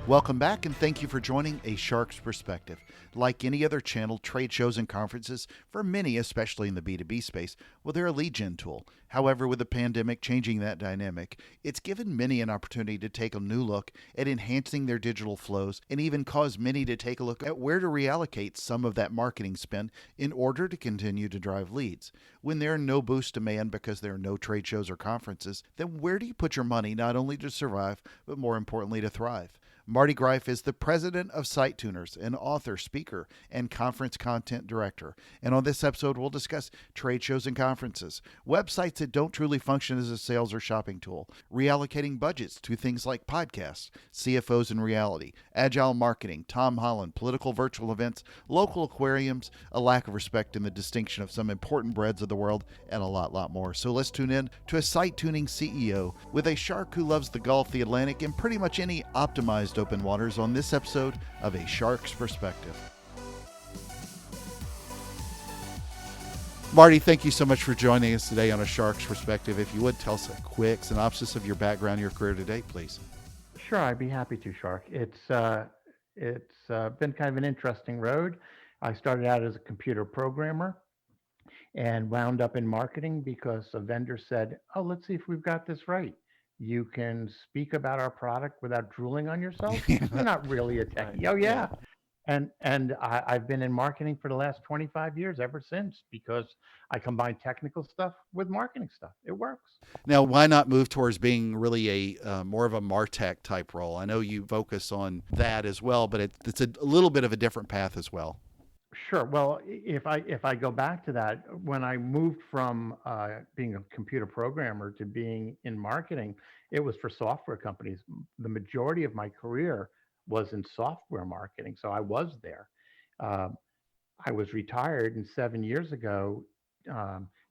Welcome back, and thank you for joining A Shark's Perspective. Like any other channel, trade shows and conferences, for many, especially in the B2B space, well, they're a lead gen tool. However, with the pandemic changing that dynamic, it's given many an opportunity to take a new look at enhancing their digital flows and even caused many to take a look at where to reallocate some of that marketing spend in order to continue to drive leads. When there are no boost demand because there are no trade shows or conferences, then where do you put your money not only to survive, but more importantly to thrive? Marty Greif is the president of SiteTuners, an author, speaker, and conference content director. And on this episode, we'll discuss trade shows and conferences, websites that don't truly function as a sales or shopping tool, reallocating budgets to things like podcasts, CFOs in reality, agile marketing, Tom Holland, political virtual events, local aquariums, a lack of respect in the distinction of some important breads of the world, and a lot more. So let's tune in to a site tuning CEO with a shark who loves the Gulf, the Atlantic, and pretty much any optimized open waters on this episode of A Shark's Perspective. Marty, thank you so much for joining us today on A Shark's Perspective. If you would, tell us a quick synopsis of your background, your career to date, please. Sure, I'd be happy to, Shark. It's been kind of an interesting road. I started out as a computer programmer and wound up in marketing because a vendor said, "Oh, let's see if we've got this right. You can speak about our product without drooling on yourself. You're not really a techie." Oh, yeah. I've been in marketing for the last 25 years ever since because I combine technical stuff with marketing stuff. It works. Now, why not move towards being really a more of a MarTech type role? I know you focus on that as well, but it's a little bit of a different path as well. Sure. Well, if I go back to that, when I moved from being a computer programmer to being in marketing, it was for software companies. The majority of my career was in software marketing, so I was there. I was retired, and 7 years ago,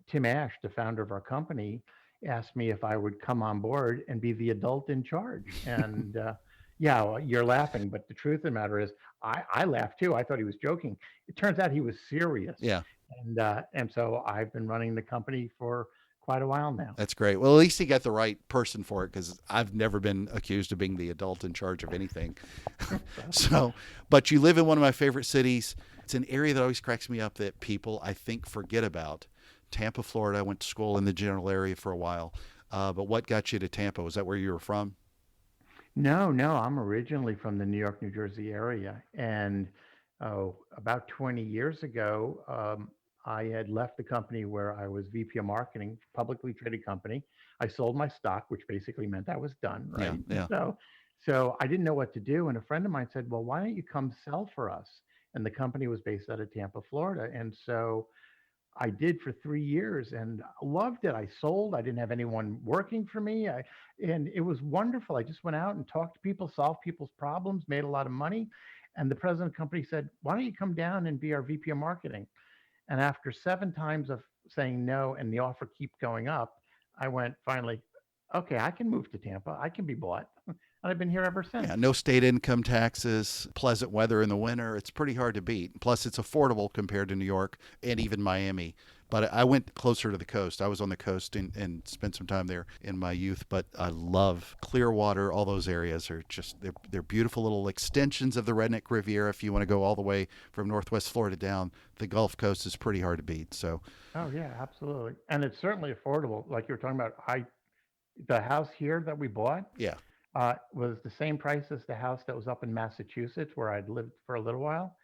Tim Ash, the founder of our company, asked me if I would come on board and be the adult in charge. And yeah, well, you're laughing, but the truth of the matter is, I laughed too. I thought he was joking. It turns out he was serious. Yeah. And so I've been running the company for quite a while now. That's great. Well, at least you got the right person for it, because I've never been accused of being the adult in charge of anything. But you live in one of my favorite cities. It's an area that always cracks me up that people, I think, forget about. Tampa, Florida. I went to school in the general area for a while. But what got you to Tampa? Was that where you were from? No, I'm originally from the New York, New Jersey area. And about 20 years ago, I had left the company where I was VP of marketing, publicly traded company. I sold my stock, which basically meant I was done, right? Yeah. So I didn't know what to do. And a friend of mine said, "Well, why don't you come sell for us?" And the company was based out of Tampa, Florida. And so I did for 3 years and loved it. I sold. I didn't have anyone working for me. And it was wonderful. I just went out and talked to people, solved people's problems, made a lot of money. And the president of the company said, "Why don't you come down and be our VP of marketing?" And after 7 times of saying no and the offer keep going up, I went finally, okay, I can move to Tampa. I can be bought. And I've been here ever since. Yeah, no state income taxes, pleasant weather in the winter. It's pretty hard to beat. Plus, it's affordable compared to New York and even Miami. But I went closer to the coast. I was on the coast and spent some time there in my youth. But I love Clearwater. All those areas are just, they're beautiful little extensions of the Redneck Riviera. If you want to go all the way from Northwest Florida down, the Gulf Coast is pretty hard to beat. So. Oh, yeah, absolutely. And it's certainly affordable. Like you were talking about, the house here that we bought. Yeah. Was the same price as the house that was up in Massachusetts where I'd lived for a little while.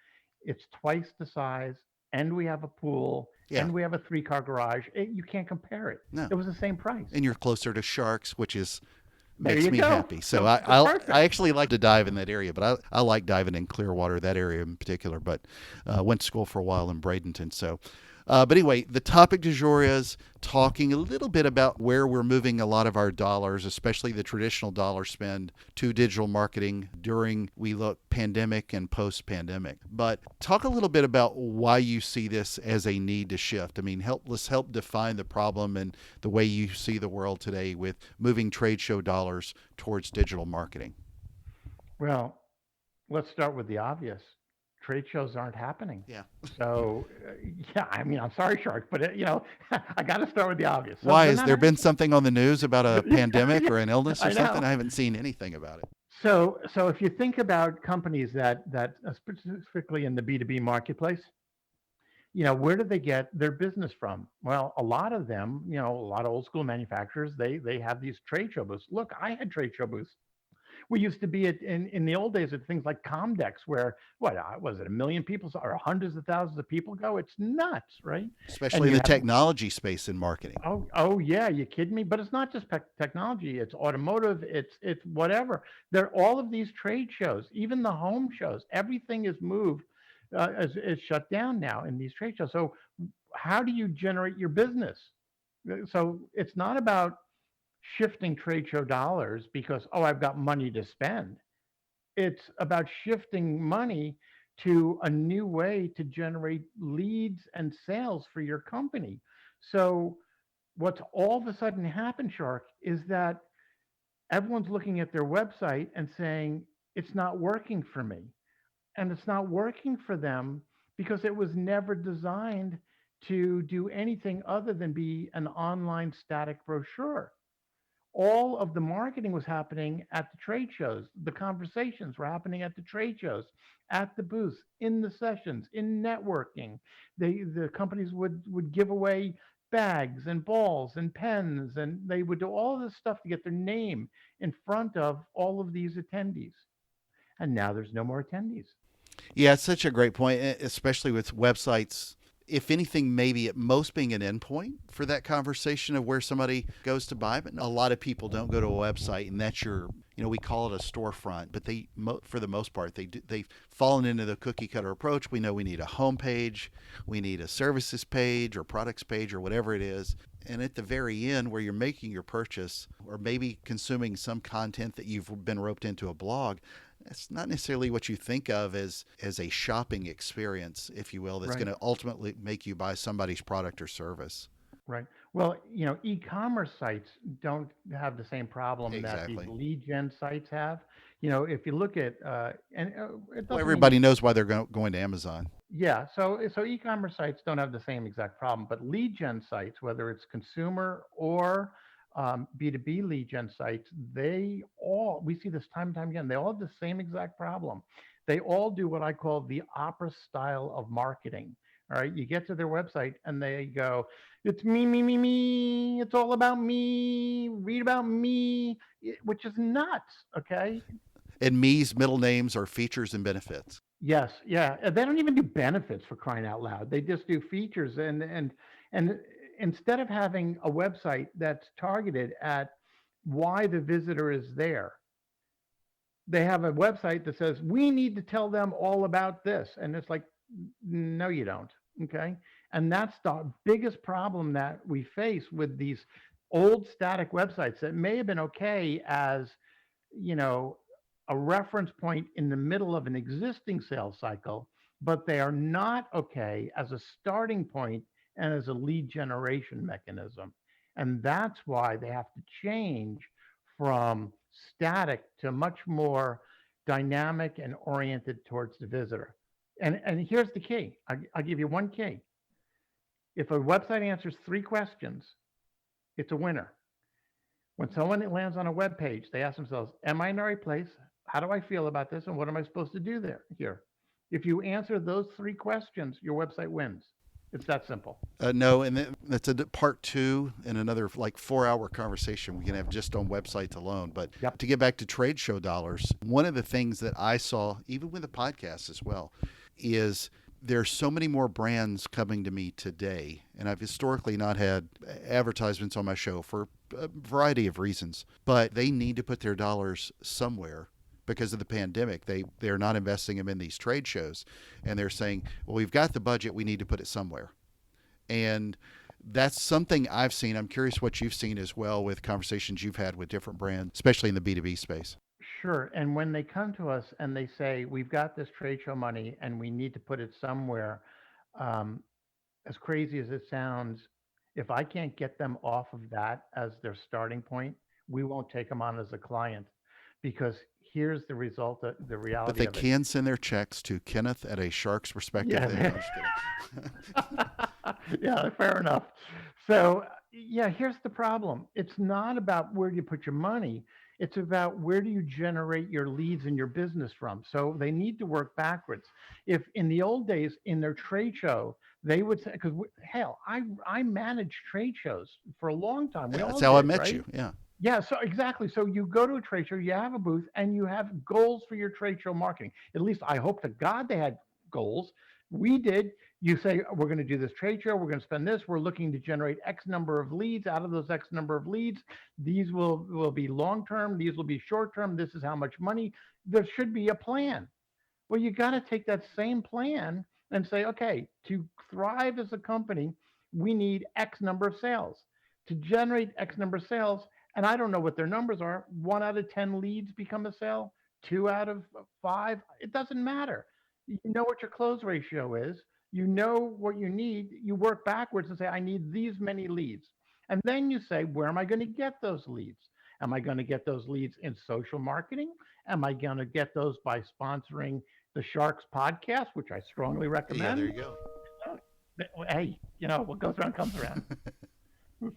It's twice the size, and we have a pool, and we have a 3-car garage. You can't compare it. No. It was the same price. And you're closer to sharks, which makes me happy. So I actually like to dive in that area, but I like diving in Clearwater, that area in particular. But went to school for a while in Bradenton. So. But anyway, the topic du jour is talking a little bit about where we're moving a lot of our dollars, especially the traditional dollar spend, to digital marketing during pandemic and post-pandemic. But talk a little bit about why you see this as a need to shift. I mean, let's help define the problem and the way you see the world today with moving trade show dollars towards digital marketing. Well, let's start with the obvious. Trade shows aren't happening. Yeah. So, yeah, I mean, I'm sorry, Shark, but, I got to start with the obvious. Why? Has there been something on the news about a pandemic or an illness or something? I haven't seen anything about it. So if you think about companies that specifically in the B2B marketplace, where do they get their business from? Well, a lot of them, a lot of old school manufacturers, they have these trade show booths. Look, I had trade show booths. We used to be in the old days at things like Comdex, where what was it, a million people or hundreds of thousands of people go? It's nuts, right? And Especially in you the have technology space in marketing. oh yeah, you kidding me? But it's not just technology. It's automotive. It's whatever. There are all of these trade shows, even the home shows. Everything is moved, is shut down now in these trade shows. So how do you generate your business? So it's not about shifting trade show dollars because I've got money to spend. It's about shifting money to a new way to generate leads and sales for your company. So what's all of a sudden happened, Shark, is that everyone's looking at their website and saying, it's not working for me. And it's not working for them because it was never designed to do anything other than be an online static brochure. All of the marketing was happening at the trade shows. The conversations were happening at the trade shows, at the booths, in the sessions, in networking. The companies would give away bags and balls and pens, and they would do all this stuff to get their name in front of all of these attendees. And now there's no more attendees. Yeah, it's such a great point, especially with websites. If anything, maybe at most being an endpoint for that conversation of where somebody goes to buy. But a lot of people don't go to a website, and that's we call it a storefront. But for the most part, they've fallen into the cookie cutter approach. We know we need a home page, we need a services page or products page or whatever it is. And at the very end, where you're making your purchase or maybe consuming some content that you've been roped into a blog, it's not necessarily what you think of as a shopping experience, if you will, that's Right. going to ultimately make you buy somebody's product or service. Right. Well, e-commerce sites don't have the same problem that these Exactly. lead gen sites have. If you look at, and it Well, doesn't mean everybody knows why they're going to Amazon. yeah. So e-commerce sites don't have the same exact problem, but lead gen sites, whether it's consumer or B2B lead gen sites, we see this time and time again. They all have the same exact problem. They all do what I call the opera style of marketing. All right. You get to their website and they go, it's me, me, me, me. It's all about me. Read about me, which is nuts. Okay. And me's middle names are features and benefits. Yes, yeah. They don't even do benefits, for crying out loud. They just do features, and instead of having a website that's targeted at why the visitor is there, they have a website that says we need to tell them all about this, and it's like, no, you don't. Okay, and that's the biggest problem that we face with these old static websites that may have been okay as you know, a reference point in the middle of an existing sales cycle, but they are not okay as a starting point and as a lead generation mechanism. And that's why they have to change from static to much more dynamic and oriented towards the visitor. And here's the key. I'll give you one key. If a website answers 3 questions, it's a winner. When someone lands on a web page, they ask themselves, am I in the right place? How do I feel about this? And what am I supposed to do here? If you answer those 3 questions, your website wins. It's that simple. No, and that's a part two in another like 4 hour conversation we can have just on websites alone. But Yep. to get back to trade show dollars, one of the things that I saw, even with the podcast as well, is there's so many more brands coming to me today. And I've historically not had advertisements on my show for a variety of reasons, but they need to put their dollars somewhere because of the pandemic. They're not investing them in these trade shows, and they're saying, well, we've got the budget, we need to put it somewhere. And that's something I've seen. I'm curious what you've seen as well with conversations you've had with different brands, especially in the B2B space. Sure. And when they come to us and they say, we've got this trade show money and we need to put it somewhere, um, as crazy as it sounds, if I can't get them off of that as their starting point, we won't take them on as a client because here's the result, the But reality they of it. can send their checks to Kenneth at a Sharks Perspective. No, Yeah. I'm just kidding. Yeah, fair enough. So, yeah, here's the problem. It's not about where you put your money. It's about where do you generate your leads in your business from. So they need to work backwards. If in the old days in their trade show, they would say, because hell, I managed trade shows for a long time. We That's all how I did, met right? you. Yeah. Yeah, so exactly. So you go to a trade show, you have a booth, and you have goals for your trade show marketing. At least I hope to God they had goals. We did. You say, we're going to do this trade show, we're going to spend this, we're looking to generate X number of leads. Out of those X number of leads, these will be long term, these will be short term, this is how much money. There should be a plan. Well, you got to take that same plan and say, okay, to thrive as a company, we need X number of sales. To generate X number of sales, and I don't know what their numbers are, 1 out of 10 leads become a sale, 2 out of 5, it doesn't matter. You know what your close ratio is, you know what you need, you work backwards and say, I need these many leads. And then you say, where am I going to get those leads? Am I going to get those leads in social marketing? Am I going to get those by sponsoring the Sharks podcast, which I strongly Yeah, there recommend? you go. Oh, hey, what goes around comes around.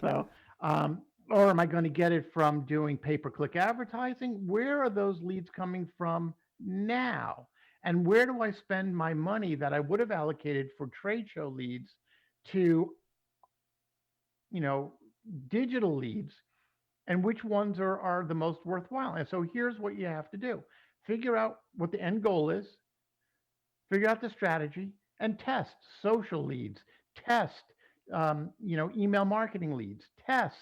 So, or am I going to get it from doing pay-per-click advertising? Where are those leads coming from now? And where do I spend my money that I would have allocated for trade show leads to, you know, digital leads, and which ones are the most worthwhile? And so here's what you have to do. Figure out what the end goal is, figure out the strategy, and test social leads, test email marketing leads, test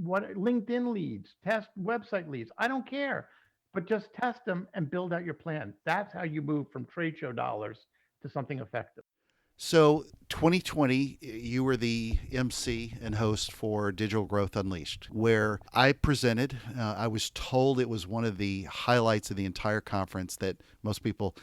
what LinkedIn leads, test website leads. I don't care, but just test them and build out your plan. That's how you move from trade show dollars to something effective. So, 2020, you were the MC and host for Digital Growth Unleashed, where I presented. I was told it was one of the highlights of the entire conference that most people,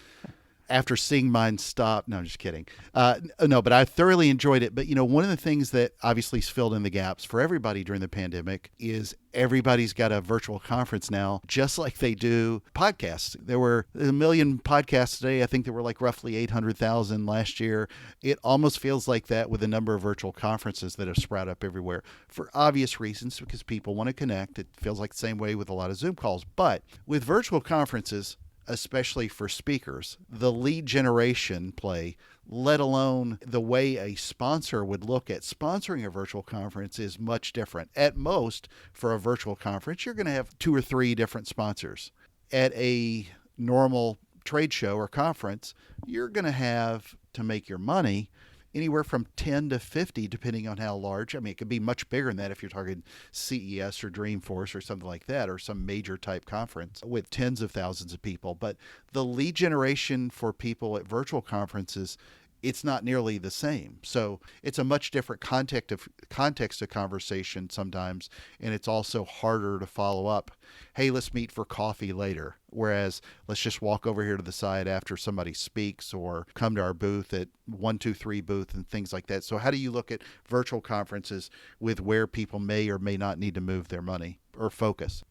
after seeing mine, stop. No, I'm just kidding. No, but I thoroughly enjoyed it. But, one of the things that obviously filled in the gaps for everybody during the pandemic is everybody's got a virtual conference now, just like they do podcasts. There were 1 million podcasts today. I think there were like roughly 800,000 last year. It almost feels like that with the number of virtual conferences that have sprouted up everywhere for obvious reasons, because people want to connect. It feels like the same way with a lot of Zoom calls. But with virtual conferences, especially for speakers, the lead generation play, let alone the way a sponsor would look at sponsoring a virtual conference, is much different. At most, for a virtual conference, you're going to have 2 or 3 different sponsors. At a normal trade show or conference, you're going to have, to make your money, anywhere from 10 to 50, depending on how large. I mean, it could be much bigger than that if you're talking CES or Dreamforce or something like that, or some major type conference with tens of thousands of people. But the lead generation for people at virtual conferences, it's not nearly the same. So it's a much different context of conversation sometimes, and it's also harder to follow up. Hey, let's meet for coffee later. Whereas let's just walk over here to the side after somebody speaks, or come to our booth at 123 booth and things like that. So how do you look at virtual conferences with where people may or may not need to move their money or focus?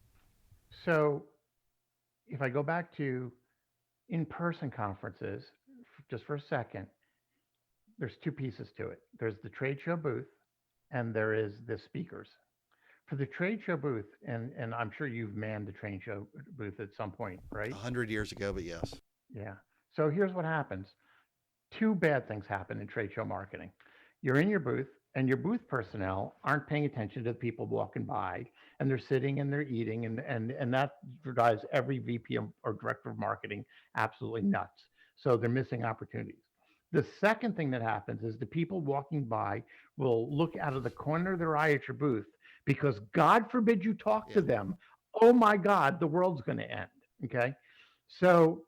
So if I go back to in-person conferences just for a second, there's 2 pieces to it. There's the trade show booth, and there is the speakers. For the trade show booth, and I'm sure you've manned the trade show booth at some point, right? 100 years ago, but yes. Yeah. So here's what happens. 2 bad things happen in trade show marketing. You're in your booth, and your booth personnel aren't paying attention to the people walking by, and they're sitting and they're eating, and that drives every VP or director of marketing absolutely nuts. So they're missing opportunities. The second thing that happens is the people walking by will look out of the corner of their eye at your booth, because God forbid you talk to Yeah. them. Oh my God, the world's going to end. Okay. So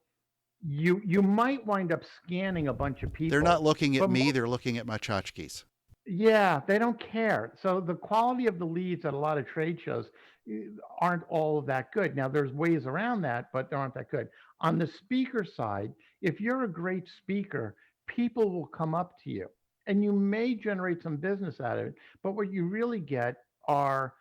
you might wind up scanning a bunch of They're not people, looking at but me, they're looking at my tchotchkes. yeah, they don't care. So the quality of the leads at a lot of trade shows eh, aren't all of that good. Now there's ways around that, but they aren't that good. On the speaker side, if you're a great speaker, people will come up to you, and you may generate some business out of it. But what you really get are,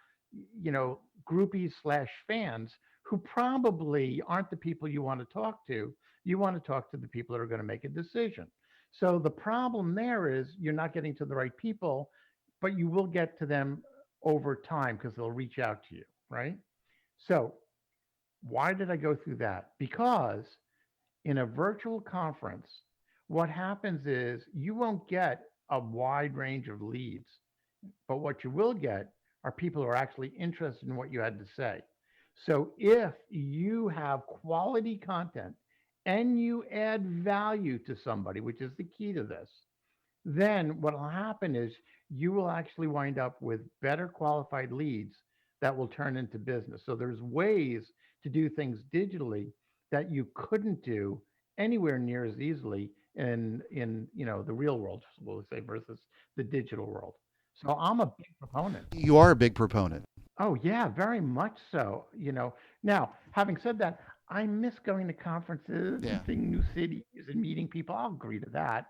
groupies slash fans who probably aren't the people you want to talk to. You want to talk to the people that are going to make a decision. So the problem there is you're not getting to the right people, but you will get to them over time because they'll reach out to you, right? So why did I go through that? Because in a virtual conference, what happens is you won't get a wide range of leads, but what you will get are people who are actually interested in what you had to say. So if you have quality content and you add value to somebody, which is the key to this, then what will happen is you will actually wind up with better qualified leads that will turn into business. So there's ways to do things digitally that you couldn't do anywhere near as easily in the real world, we'll say, versus the digital world. So I'm a big proponent. You are a big proponent. Oh yeah, very much so. Now, having said that, I miss going to conferences and Yeah, seeing new cities and meeting people. I'll agree to that.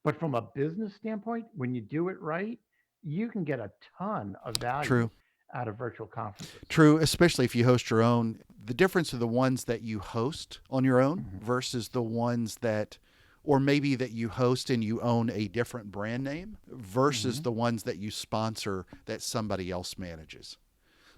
But from a business standpoint, when you do it right, you can get a ton of value true. out of virtual conferences. True, especially if you host your own. The difference of the ones that you host on your own Mhm. versus the ones that, or maybe that you host and you own a different brand name versus Mhm. the ones that you sponsor that somebody else manages.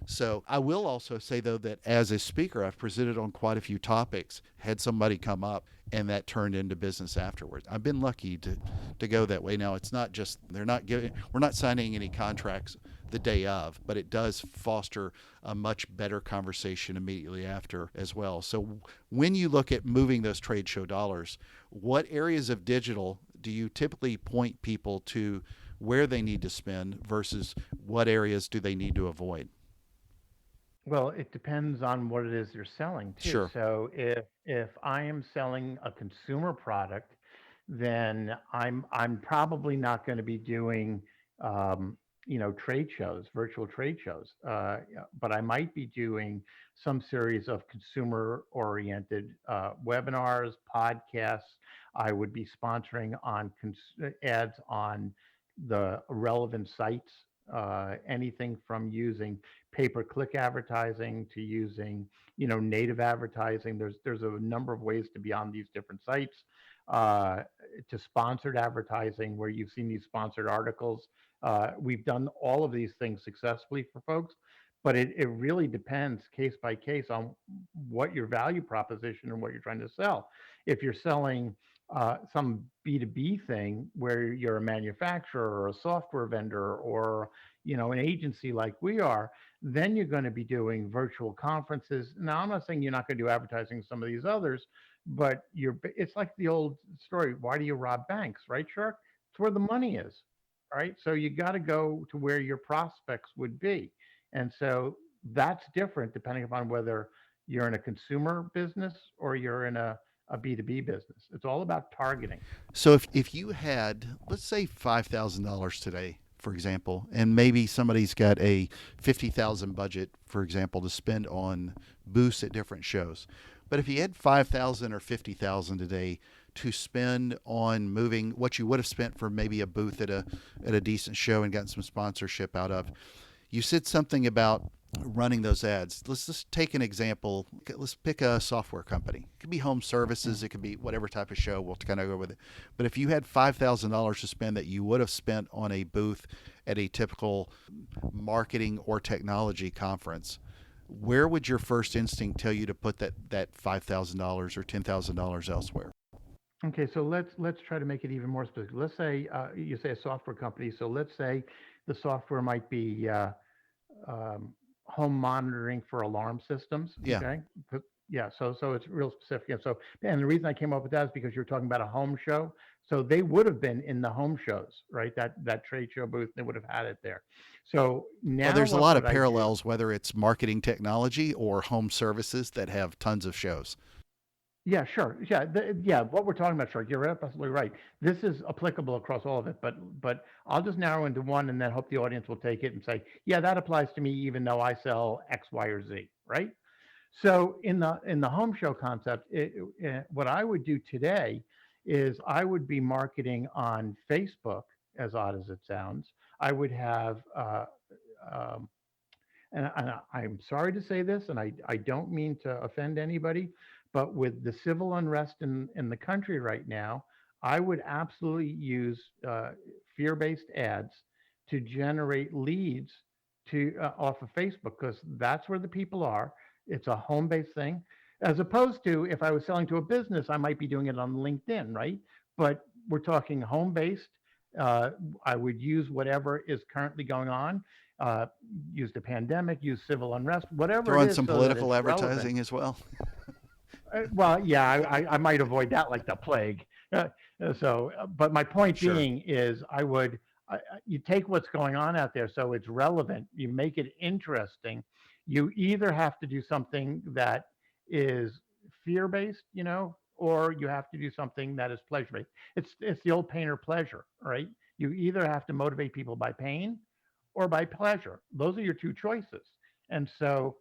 So I will also say, though, that as a speaker, I've presented on quite a few topics, had somebody come up, and that turned into business afterwards. I've been lucky to go that way. Now, it's not just, we're not signing any contracts the day of, but it does foster a much better conversation immediately after as well. So when you look at moving those trade show dollars, what areas of digital do you typically point people to where they need to spend versus what areas do they need to avoid? Well, it depends on what it is you're selling too. Sure. So if I am selling a consumer product, then I'm probably not going to be doing trade shows, virtual trade shows. Yeah, but I might be doing some series of consumer oriented webinars, podcasts. I would be sponsoring on ads on the relevant sites, anything from using pay-per-click advertising to using native advertising. There's a number of ways to be on these different sites, uh, to sponsored advertising where you've seen these sponsored articles. We've done all of these things successfully for folks, but it really depends case by case on what your value proposition and what you're trying to sell. If you're selling some B2B thing where you're a manufacturer or a software vendor or an agency like we are, then you're going to be doing virtual conferences. Now, I'm not saying you're not going to do advertising some of these others, but it's like the old story. Why do you rob banks, right, Shark? It's where the money is. All right. So you got to go to where your prospects would be. And so that's different depending upon whether you're in a consumer business or you're in a B2B business. It's all about targeting. So if you had, let's say, $5,000 today, for example, and maybe somebody's got a 50,000 budget, for example, to spend on booths at different shows. But if you had 5,000 or 50,000 today to spend on moving what you would have spent for maybe a booth at a decent show and gotten some sponsorship out of, you said something about running those ads. Let's just take an example. Let's pick a software company. It could be home services. It could be whatever type of show. We'll kind of go with it. But if you had $5,000 to spend that you would have spent on a booth at a typical marketing or technology conference, where would your first instinct tell you to put that $5,000 or $10,000 elsewhere? Okay, so let's try to make it even more specific. Let's say you say a software company. So let's say the software might be um, home monitoring for alarm systems. Yeah. Okay. Yeah. So it's real specific. And the reason I came up with that is because you're talking about a home show. So they would have been in the home shows, right? That trade show booth, they would have had it there. So Well, now there's a what lot of would I do? parallels, whether it's marketing technology or home services that have tons of shows. Yeah, sure. Yeah, yeah. What we're talking about, sure. You're absolutely right. This is applicable across all of it, but I'll just narrow into one, and then hope the audience will take it and say, yeah, that applies to me, even though I sell X, Y, or Z, right? So in the home show concept, what I would do today is I would be marketing on Facebook, as odd as it sounds. I would have, um, I'm sorry to say this, and I don't mean to offend anybody, but with the civil unrest in the country right now, I would absolutely use fear-based ads to generate leads to off of Facebook, because that's where the people are. It's a home-based thing, as opposed to if I was selling to a business, I might be doing it on LinkedIn, right? But we're talking home-based. Uh, I would use whatever is currently going on, uh, use the pandemic, use civil unrest, whatever Throw it in is, some so that political it's relevant. advertising as well. Well, yeah, I might avoid that like the plague. But my point Sure. being is, you take what's going on out there, so it's relevant. You make it interesting. You either have to do something that is fear based, or you have to do something that is pleasure based. It's the old pain or pleasure, right? You either have to motivate people by pain or by pleasure. Those are your two choices. And so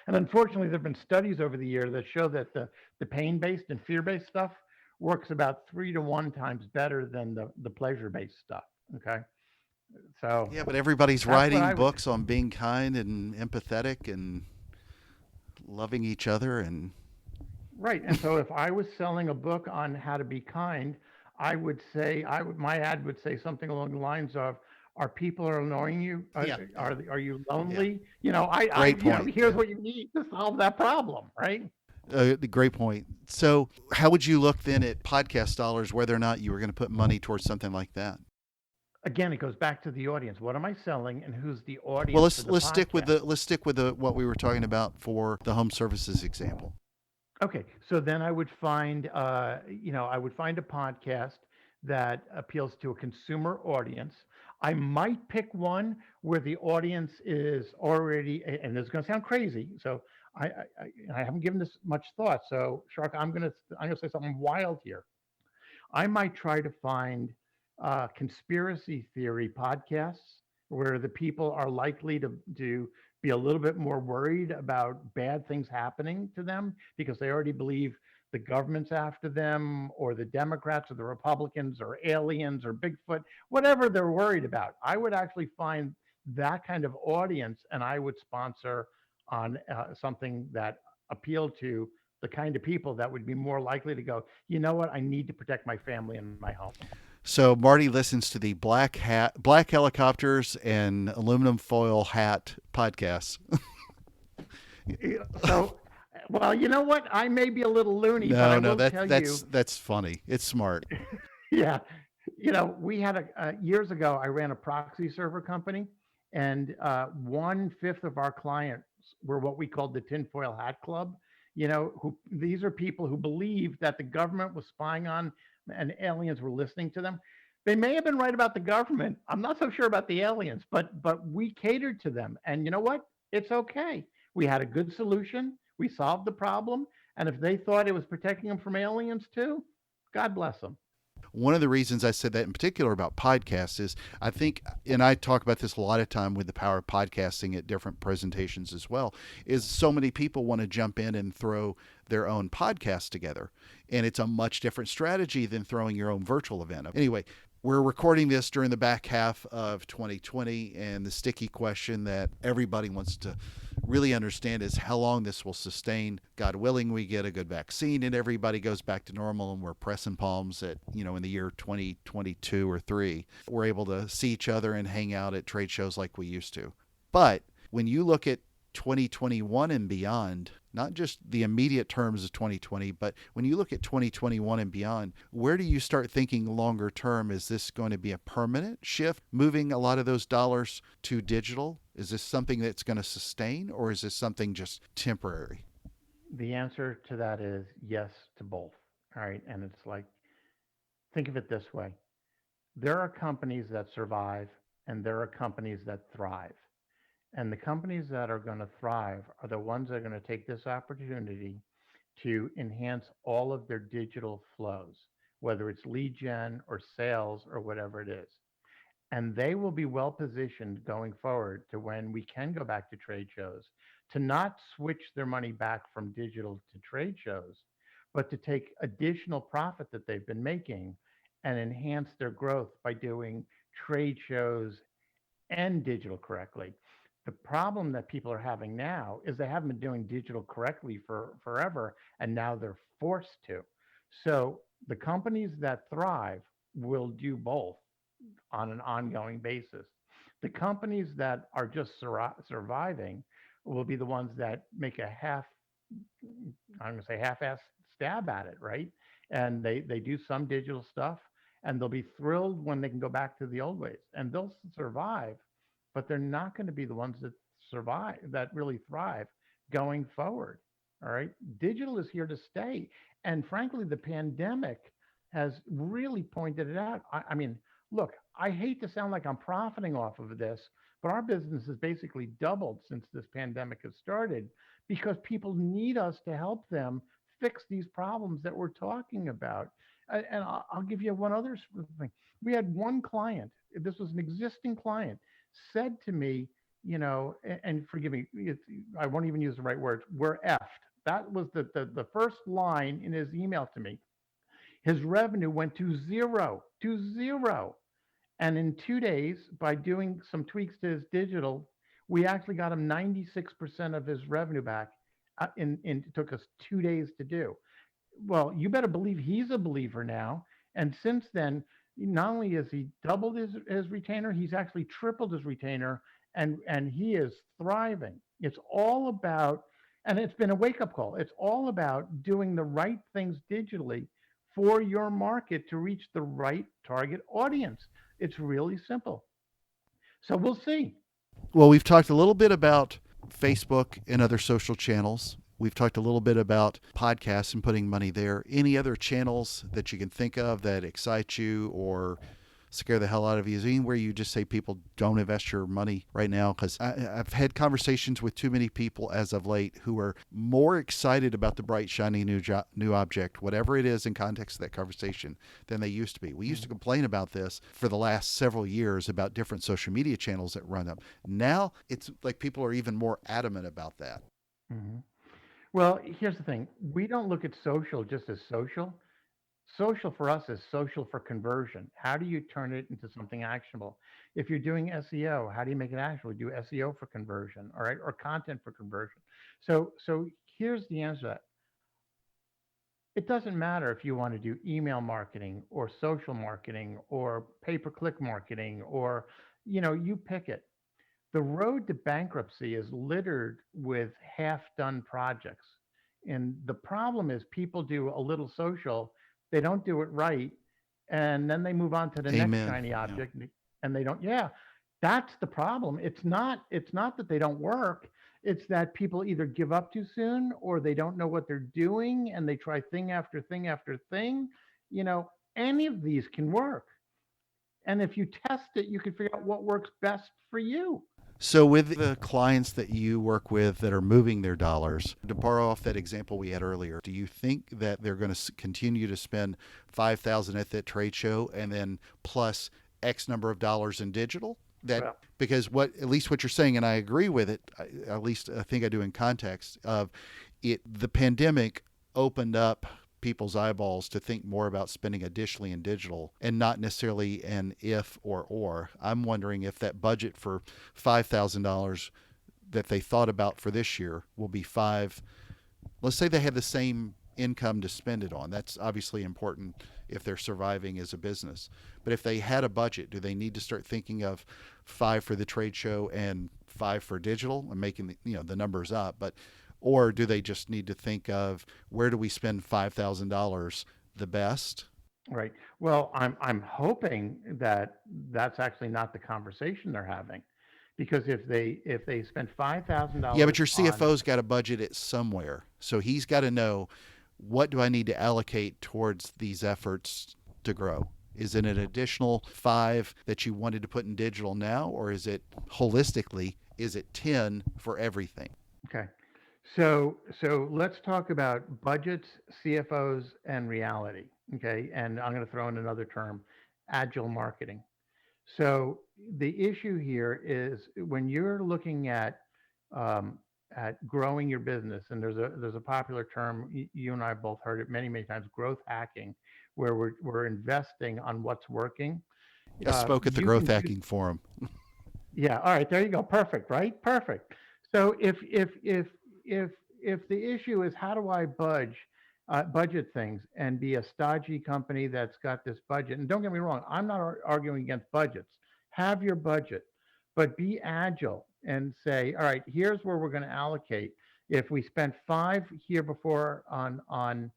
and unfortunately, there have been studies over the year that show that the pain based and fear based stuff works about 3 to 1 times better than the pleasure based stuff. Okay. So Yeah, but everybody's that's what writing I would say. books on being kind and empathetic and loving each other and Right. And so if I was selling a book on how to be kind, I would say, my ad would say something along the lines of, are people are annoying you? yeah, yeah, Are you yeah. lonely? Great point. Here's what you need to solve that problem. Right. The great point. So, how would you look then at podcast dollars, whether or not you were going to put money towards something like that? Again, it goes back to the audience. What am I selling and who's the Well, audience for let's the let's stick with podcast? the what we were talking about for the home services example. Okay, so then I would find a podcast that appeals to a consumer audience. I might pick one where the audience is already, and this is going to sound crazy, so I haven't given this much thought. So, Shark, I'm gonna say something wild here. I might try to find conspiracy theory podcasts where the people are likely to be a little bit more worried about bad things happening to them because they already believe the government's after them or the Democrats or the Republicans or aliens or Bigfoot, whatever they're worried about. I would actually find that kind of audience and I would sponsor on something that appealed to the kind of people that would be more likely to go, you know what, I need to protect my family and my home. So Marty listens to the black helicopters, and aluminum foil hat podcasts. So, well, you know what? I may be a little loony, but I No, will that tell that's you, that's funny. It's smart. yeah, we had years ago, I ran a proxy server company, and 1/5 of our clients were what we called the tinfoil hat club. Who these are people who believed that the government was spying on and aliens were listening to them. They may have been right about the government. I'm not so sure about the aliens, but we catered to them. And you know what? It's okay. We had a good solution. We solved the problem. And if they thought it was protecting them from aliens too, God bless them. One of the reasons I said that in particular about podcasts is I think, and I talk about this a lot of time with the power of podcasting at different presentations as well, is so many people want to jump in and throw their own podcast together. And it's a much different strategy than throwing your own virtual event. Anyway, we're recording this during the back half of 2020, and the sticky question that everybody wants to really understand is how long this will sustain. God willing, we get a good vaccine and everybody goes back to normal, and we're pressing palms at, in the year 2022 or 3, we're able to see each other and hang out at trade shows like we used to. But when you look at 2021 and beyond, not just the immediate terms of 2020, but when you look at 2021 and beyond, where do you start thinking longer term? Is this going to be a permanent shift, moving a lot of those dollars to digital? Is this something that's going to sustain, or is this something just temporary? The answer to that is yes to both. All right. And it's like, think of it this way: there are companies that survive and there are companies that thrive. And the companies that are going to thrive are the ones that are going to take this opportunity to enhance all of their digital flows, whether it's lead gen or sales or whatever it is. And they will be well positioned going forward to when we can go back to trade shows to not switch their money back from digital to trade shows, but to take additional profit that they've been making and enhance their growth by doing trade shows and digital correctly. The problem that people are having now is they haven't been doing digital correctly for forever, and now they're forced to. So the companies that thrive will do both on an ongoing basis. The companies that are just surviving will be the ones that make a I'm going to say half-ass stab at it, right? And they do some digital stuff, and they'll be thrilled when they can go back to the old ways, and they'll survive, but they're not going to be the ones that survive, that really thrive going forward. All right, digital is here to stay, and frankly, the pandemic has really pointed it out. I mean, look, I hate to sound like I'm profiting off of this, but our business has basically doubled since this pandemic has started because people need us to help them fix these problems that we're talking about. And I'll give you one other thing. We had one client, this was an existing client, said to me, and forgive me, I won't even use the right words, we're effed. That was the first line in his email to me. His revenue went to zero. And in 2 days, by doing some tweaks to his digital, we actually got him 96% of his revenue back. It took us 2 days to do. Well, you better believe he's a believer now. And since then, not only has he doubled his retainer, he's actually tripled his retainer, and he is thriving. It's all about, and it's been a wake up call. It's all about doing the right things digitally for your market to reach the right target audience. It's really simple. So we'll see. Well, we've talked a little bit about Facebook and other social channels. We've talked a little bit about podcasts and putting money there. Any other channels that you can think of that excite you or scare the hell out of you? Is there anywhere you just say people don't invest your money right now? Because I've had conversations with too many people as of late who are more excited about the bright, shiny new object, whatever it is in context of that conversation, than they used to be. We used to complain about this for the last several years about different social media channels that run them. Now it's like people are even more adamant about that. Mhm. Well, here's the thing. We don't look at social just as social. Social for us is social for conversion. How do you turn it into something actionable? If you're doing SEO, how do you make it actionable? Do SEO for conversion, all right, or content for conversion. So here's the answer to that. It doesn't matter if you want to do email marketing or social marketing or pay-per-click marketing or, you pick it. The road to bankruptcy is littered with half-done projects. And the problem is people do a little social, they don't do it right, and then they move on to the next Amen. shiny Yeah. object and they don't, yeah. That's the problem. It's not that they don't work. It's that people either give up too soon or they don't know what they're doing and they try thing after thing after thing. You know, any of these can work. And if you test it, you can figure out what works best for you. So, with the clients that you work with that are moving their dollars, to borrow off that example we had earlier, do you think that they're going to continue to spend $5,000 at that trade show and then plus X number of dollars in digital? That Well, because at least what you're saying, and I agree with it. At least I think I do in context of it. The pandemic opened up people's eyeballs to think more about spending additionally in digital and not necessarily an if or. I'm wondering if that budget for $5,000 that they thought about for this year will be five. Let's say they had the same income to spend it on. That's obviously important if they're surviving as a business. But if they had a budget, do they need to start thinking of five for the trade show and five for digital and making the numbers up? Or do they just need to think of where do we spend $5,000 the best? right. Well, I'm hoping that that's actually not the conversation they're having, because if they spend Yeah, but $5,000 your on, CFO's got to budget it somewhere. So he's got to know, what do I need to allocate towards these efforts to grow? Is it an additional five that you wanted to put in digital now, or is it holistically, is it 10 for everything? okay. So let's talk about budgets, CFOs, and reality. Okay, and I'm going to throw in another term, agile marketing. So the issue here is when you're looking um, at growing your business, and there's a popular term, you and I both heard it many times, growth hacking, where we're investing on what's working. I spoke at the You Growth can choose. Hacking Forum. Yeah. All right. There you go. Perfect. Right. Perfect. So if the issue is how do I budget things and be a stodgy company that's got this budget, and don't get me wrong, I'm not arguing against budgets. Have your budget, but be agile. and say, all right, here's where we're going to allocate. If we spent five here before on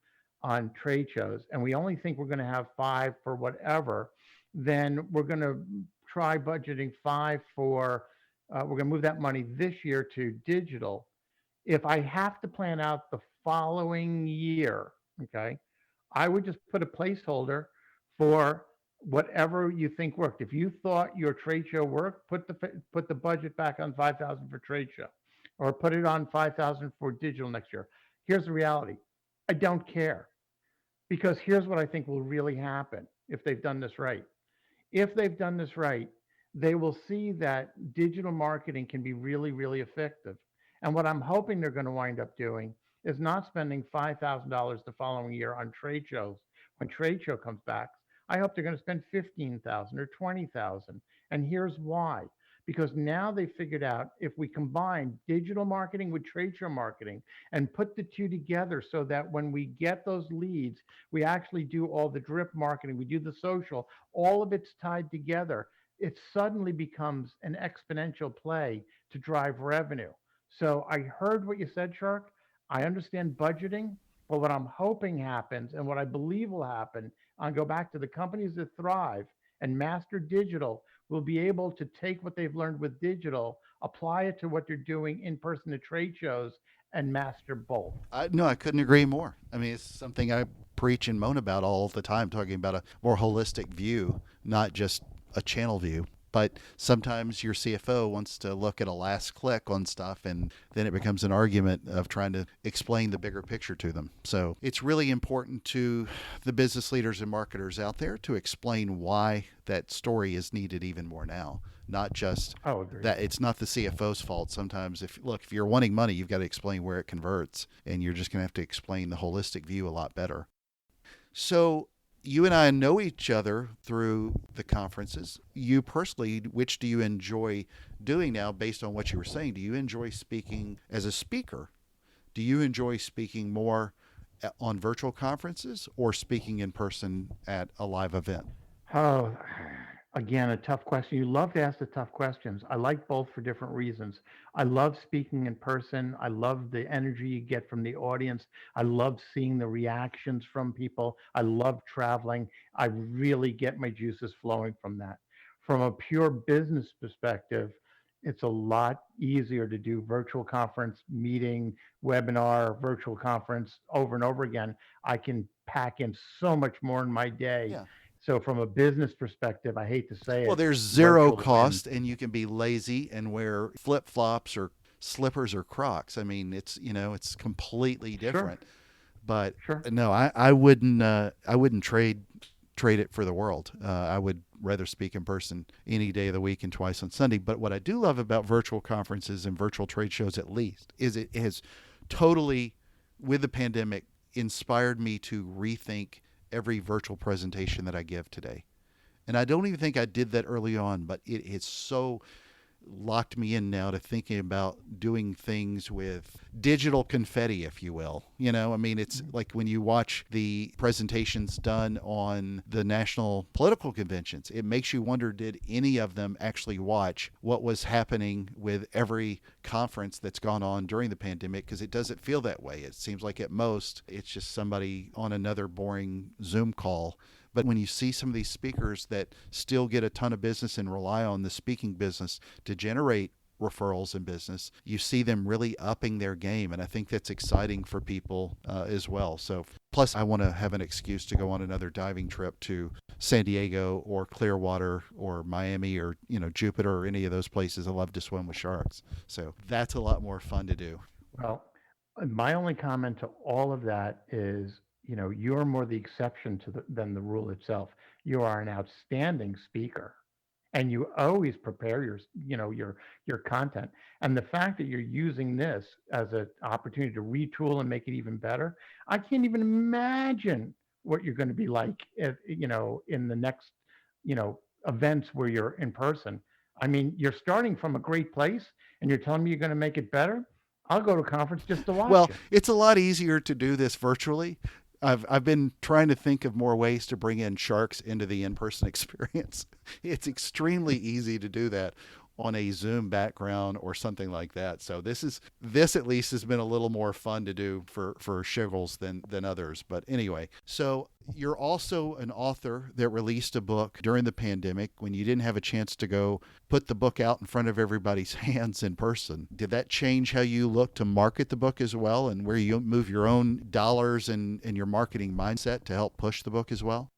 trade shows, and we only think we're going to have five for whatever, then we're going to try budgeting five for. We're going to move that money this year to digital. If I have to plan out the following year, okay, I would just put a placeholder for whatever you think worked. If you thought your trade show worked, put the budget back on 5,000 for trade show, or put it on 5,000 for digital next year. Here's the reality: I don't care, because here's what I think will really happen if they've done this right. If they've done this right, they will see that digital marketing can be really, really effective. And what I'm hoping they're going to wind up doing is not spending $5,000 the following year on trade shows when trade show comes back. I hope they're going to spend 15,000 or 20,000. And here's why. Because now they figured out, if we combine digital marketing with trade show marketing and put the two together, so that when we get those leads, we actually do all the drip marketing, we do the social, all of it's tied together. It suddenly becomes an exponential play to drive revenue. So I heard what you said, Shark. I understand budgeting, but what I'm hoping happens, and what I believe will happen, I'll go back to the companies that thrive and master digital, will be able to take what they've learned with digital, apply it to what they're doing in person at trade shows, and master both. No, I couldn't agree more. I mean, it's something I preach and moan about all the time, talking about a more holistic view, not just a channel view. But sometimes your CFO wants to look at a last click on stuff, and then it becomes an argument of trying to explain the bigger picture to them. So it's really important to the business leaders and marketers out there to explain why that story is needed even more now. Not just that it's not the CFO's fault. Sometimes, if you're wanting money, you've got to explain where it converts, and you're just going to have to explain the holistic view a lot better. So you and I know each other through the conferences. You personally, which do you enjoy doing now based on what you were saying? Do you enjoy speaking as a speaker? Do you enjoy speaking more on virtual conferences or speaking in person at a live event? Oh, again, a tough question. You love to ask the tough questions. I like both for different reasons. I love speaking in person. I love the energy you get from the audience. I love seeing the reactions from people. I love traveling. I really get my juices flowing from that. From a pure business perspective, it's a lot easier to do virtual conference, meeting, webinar, virtual conference over and over again. I can pack in so much more in my day. Yeah. So from a business perspective, I hate to say Well, it, there's zero virtual wins. cost, and you can be lazy and wear flip flops or slippers or Crocs. I mean, it's completely Sure, different. But sure. no, I wouldn't trade it for the world. I would rather speak in person any day of the week and twice on Sunday. But what I do love about virtual conferences and virtual trade shows, at least, is it has totally, with the pandemic, inspired me to rethink every virtual presentation that I give today. And I don't even think I did that early on, but it has so locked me in now to thinking about doing things with digital confetti, if you will. I mean, it's like when you watch the presentations done on the national political conventions, it makes you wonder, did any of them actually watch what was happening with every conference that's gone on during the pandemic? Because it doesn't feel that way. It seems like at most it's just somebody on another boring Zoom call. But when you see some of these speakers that still get a ton of business and rely on the speaking business to generate referrals and business, you see them really upping their game. And I think that's exciting for people as well. So plus I want to have an excuse to go on another diving trip to San Diego or Clearwater or Miami or, Jupiter or any of those places. I love to swim with sharks. So that's a lot more fun to do. Well, my only comment to all of that is, you're more the exception than the rule itself. You are an outstanding speaker, and you always prepare your content. And the fact that you're using this as an opportunity to retool and make it even better, I can't even imagine what you're going to be like, in the next, events where you're in person. I mean, you're starting from a great place, and you're telling me you're going to make it better. I'll go to a conference just to watch Well, you. it's a lot easier to do this virtually. I've been trying to think of more ways to bring in sharks into the in-person experience. It's extremely easy to do that on a Zoom background or something like that. So this at least has been a little more fun to do for Shiggles than others. But anyway, so you're also an author that released a book during the pandemic when you didn't have a chance to go put the book out in front of everybody's hands in person. Did that change how you look to market the book as well, and where you move your own dollars and your marketing mindset to help push the book as well?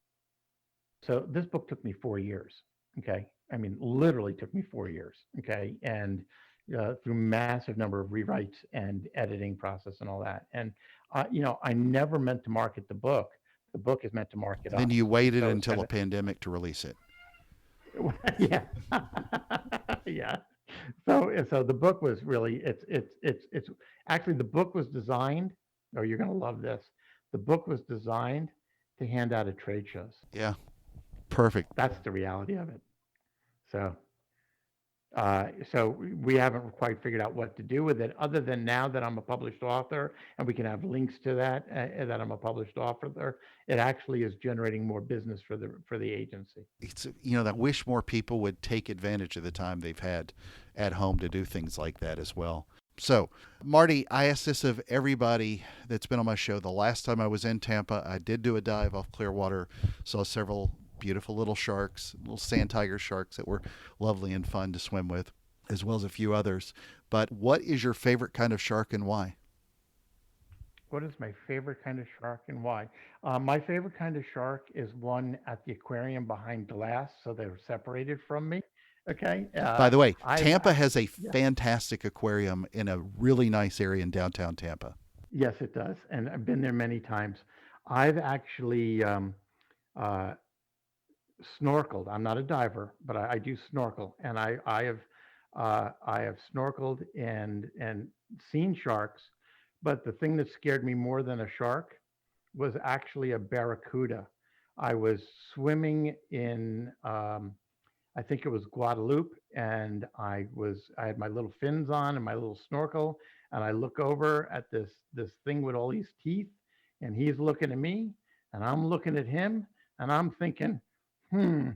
So this book took me 4 years. Okay. I mean, literally took me 4 years. Okay. And through massive number of rewrites and editing process and all that. And, I never meant to market the book. The book is meant to market Then us. you waited So it's until kind a pandemic to release it. of, yeah. Yeah. So the book was really, it's actually, the book was designed, oh, you're going to love this. The book was designed to hand out at trade shows. Yeah, perfect. That's the reality of it. So, so we haven't quite figured out what to do with it, other than now that I'm a published author, and we can have links to that, that I'm a published author. It actually is generating more business for the agency. It's, I wish more people would take advantage of the time they've had at home to do things like that as well. So, Marty, I asked this of everybody that's been on my show. The last time I was in Tampa, I did do a dive off Clearwater, saw several beautiful little sharks, little sand tiger sharks that were lovely and fun to swim with, as well as a few others. But what is your favorite kind of shark and why? What is my favorite kind of shark and why? My favorite kind of shark is one at the aquarium behind glass, so they're separated from me. Okay. By the way, I've Tampa has a Yeah. fantastic aquarium in a really nice area in downtown Tampa. Yes, it does, and I've been there many times. I've actually uh, snorkeled. I'm not a diver, but I do snorkel, and I have snorkeled and seen sharks. But the thing that scared me more than a shark was actually a barracuda. I was swimming in, I think it was Guadalupe, and I had my little fins on and my little snorkel, and I look over at this thing with all these teeth, and he's looking at me, and I'm looking at him, and I'm thinking, hmm,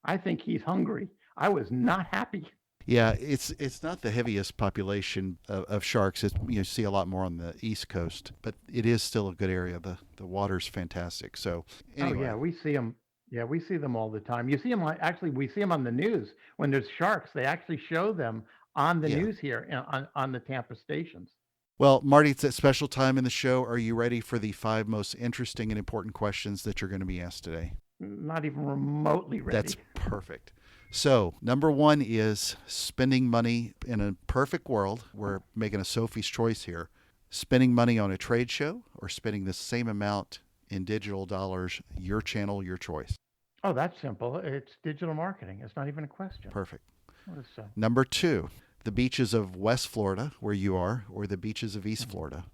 I think he's hungry. I was not happy. Yeah, it's not the heaviest population of sharks. You see a lot more on the East Coast, but it is still a good area. The water's fantastic. So Oh anyway, yeah, we see them. Yeah, we see them all the time. You see them actually. We see them on the news when there's sharks. They actually show them on the yeah. news here on the Tampa stations. Well, Marty, it's that special time in the show. Are you ready for the 5 most interesting and important questions that you're going to be asked today? Not even remotely ready. That's perfect. So, number one is spending money in a perfect world. We're making a Sophie's choice here. Spending money on a trade show or spending the same amount in digital dollars, your channel, your choice. Oh, that's simple. It's digital marketing. It's not even a question. Perfect. What is so? Number two, the beaches of West Florida, where you are, or the beaches of East Florida.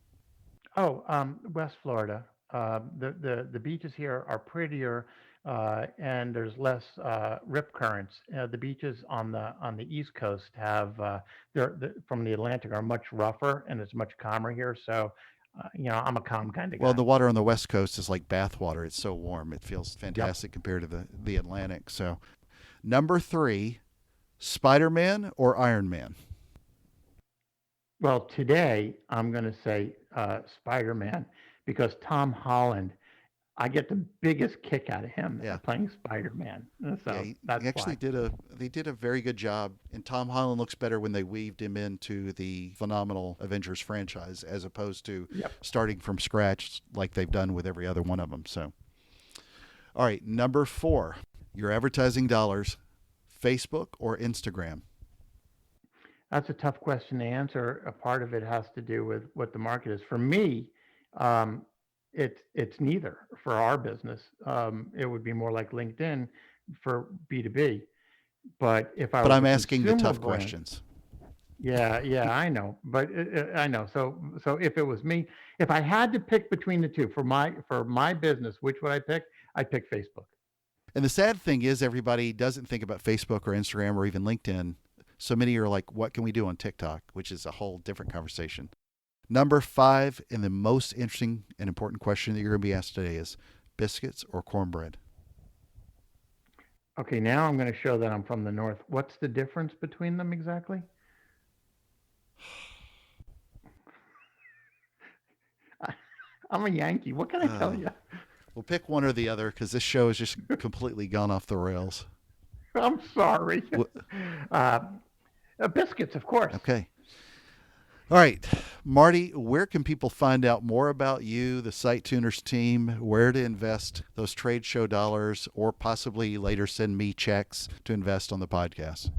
Oh, West Florida. The beaches here are prettier, and there's less rip currents. The beaches on the East Coast have from the Atlantic are much rougher, and it's much calmer here. So, I'm a calm kind of Well, guy. the water on the West Coast is like bath water. It's so warm. It feels Yep. fantastic compared to the Atlantic. So, number three, Spider-Man or Iron Man? Well, today I'm going to say Spider-Man because Tom Holland, I get the biggest kick out of him Yeah. playing Spider-Man. So Yeah, that's he actually why. they did a very good job, and Tom Holland looks better when they weaved him into the phenomenal Avengers franchise as opposed to Yep. starting from scratch like they've done with every other one of them. So, all right, number four, your advertising dollars, Facebook or Instagram? That's a tough question to answer. A part of it has to do with what the market is. For me, um, it's neither. For our business, it would be more like LinkedIn for B2B. But if I But was I'm a asking the consumer tough brand, questions. yeah, I know. But I know. So if it was me, if I had to pick between the two for my business, which would I pick? I'd pick Facebook. And the sad thing is, everybody doesn't think about Facebook or Instagram or even LinkedIn. So many are like, what can we do on TikTok? Which is a whole different conversation. Number five, and the most interesting and important question that you're going to be asked today is biscuits or cornbread? Okay, now I'm going to show that I'm from the North. What's the difference between them exactly? I'm a Yankee. What can I tell Uh, you? we'll pick one or the other because this show has just completely gone off the rails. I'm sorry. Uh, biscuits, of course. Okay. All right, Marty, where can people find out more about you, the SiteTuners team, where to invest those trade show dollars, or possibly later send me checks to invest on the podcast?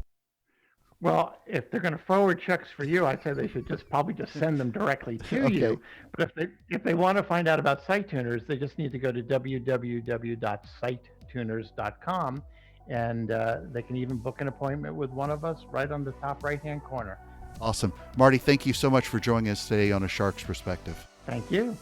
Well, if they're going to forward checks for you, I'd say they should probably just send them directly to Okay. you. But if they want to find out about SiteTuners, they just need to go to www.sitetuners.com, and they can even book an appointment with one of us right on the top right-hand corner. Awesome. Marty, thank you so much for joining us today on A Shark's Perspective. Thank you.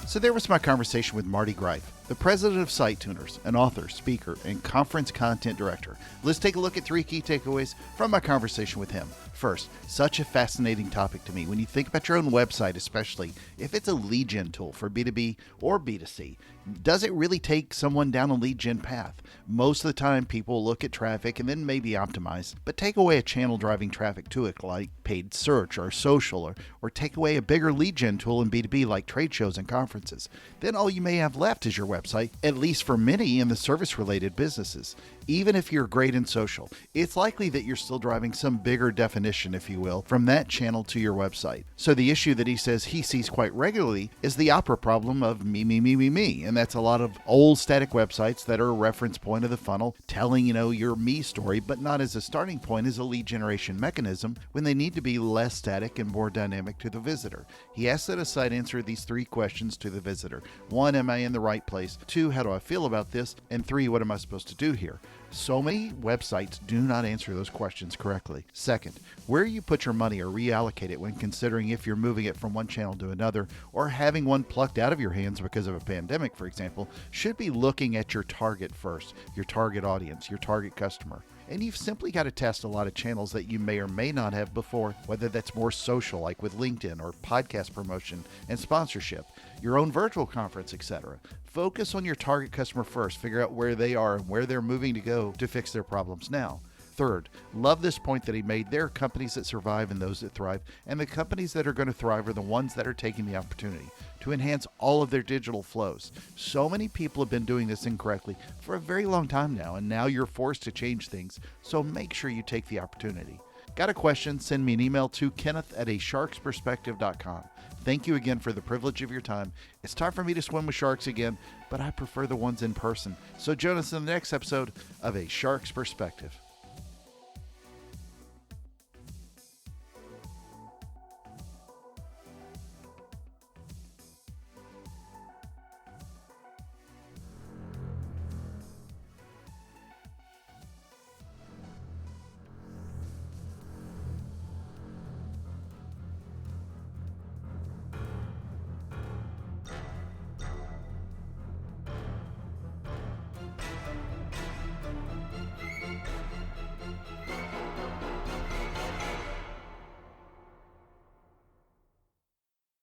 So there was my conversation with Marty Greif, the president of SiteTuners, an author, speaker, and conference content director. Let's take a look at 3 key takeaways from my conversation with him. First, such a fascinating topic to me. When you think about your own website, especially if it's a lead gen tool for B2B or B2C, does it really take someone down a lead gen path? Most of the time, people look at traffic and then maybe optimize, but take away a channel driving traffic to it like paid search or social, or take away a bigger lead gen tool in B2B like trade shows and conferences. Then all you may have left is your website, at least for many in the service related businesses. Even if you're great in social, it's likely that you're still driving some bigger definition, if you will, from that channel to your website. So the issue that he says he sees quite regularly is the opera problem of me, me, me, me, me. And that's a lot of old static websites that are a reference point of the funnel, telling, your me story, but not as a starting point as a lead generation mechanism when they need to be less static and more dynamic to the visitor. He asks that a site answer these 3 questions to the visitor. 1, am I in the right place? 2, how do I feel about this? And 3, what am I supposed to do here? So many websites do not answer those questions correctly. Second, where you put your money or reallocate it when considering if you're moving it from one channel to another or having one plucked out of your hands because of a pandemic, for example, should be looking at your target first, your target audience, your target customer. And you've simply got to test a lot of channels that you may or may not have before, whether that's more social like with LinkedIn or podcast promotion and sponsorship, your own virtual conference, etc. Focus on your target customer first, figure out where they are and where they're moving to go to fix their problems now. Third, love this point that he made. There are companies that survive and those that thrive, and the companies that are going to thrive are the ones that are taking the opportunity to enhance all of their digital flows. So many people have been doing this incorrectly for a very long time now, and now you're forced to change things, so make sure you take the opportunity. Got a question? Send me an email to kenneth@asharksperspective.com. Thank you again for the privilege of your time. It's time for me to swim with sharks again, but I prefer the ones in person. So join us in the next episode of A Shark's Perspective.